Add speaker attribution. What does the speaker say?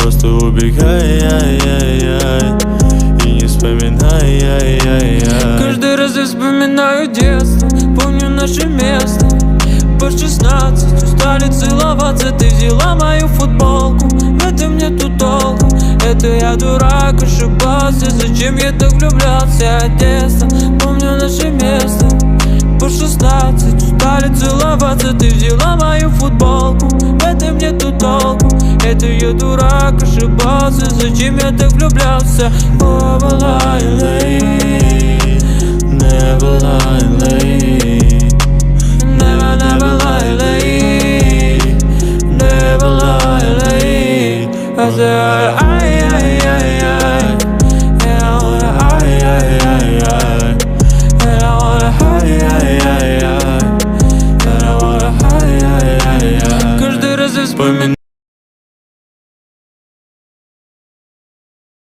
Speaker 1: просто убегай, и не вспоминай.
Speaker 2: Каждый раз я вспоминаю детство, помню наше место. По 16 устали целоваться, ты взяла мою футболку. В этом нету толку, это я дурак, ошибался. Зачем я так влюблялся от детства? Помню наше место. По 16 устали целоваться, ты взяла мою футболку. В этом нету толку, это я дурак, ошибался. Зачем я так влюблялся?
Speaker 1: Never lie late, never lie late, never lie late, never lie late.
Speaker 2: I said